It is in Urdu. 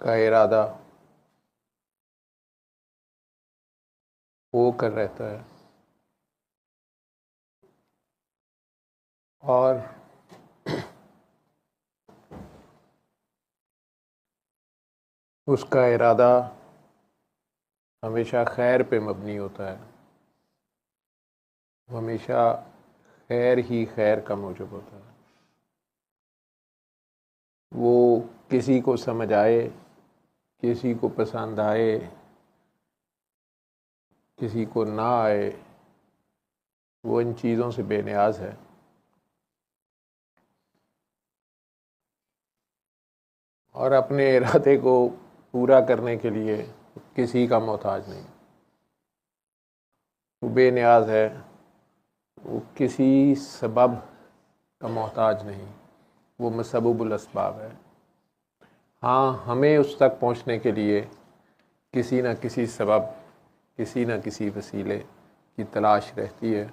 کا ارادہ ہو کر رہتا ہے اور اس کا ارادہ ہمیشہ خیر پہ مبنی ہوتا ہے، ہمیشہ خیر ہی خیر کا موجب ہوتا ہے۔ وہ کسی کو سمجھ آئے، کسی کو پسند آئے، کسی کو نہ آئے، وہ ان چیزوں سے بے نیاز ہے۔ اور اپنے ارادے کو پورا کرنے کے لیے کسی کا محتاج نہیں، وہ بے نیاز ہے، وہ کسی سبب کا محتاج نہیں، وہ مسبب الاسباب ہے۔ ہاں، ہمیں اس تک پہنچنے کے لیے کسی نہ کسی سبب، کسی نہ کسی وسیلے کی تلاش رہتی ہے۔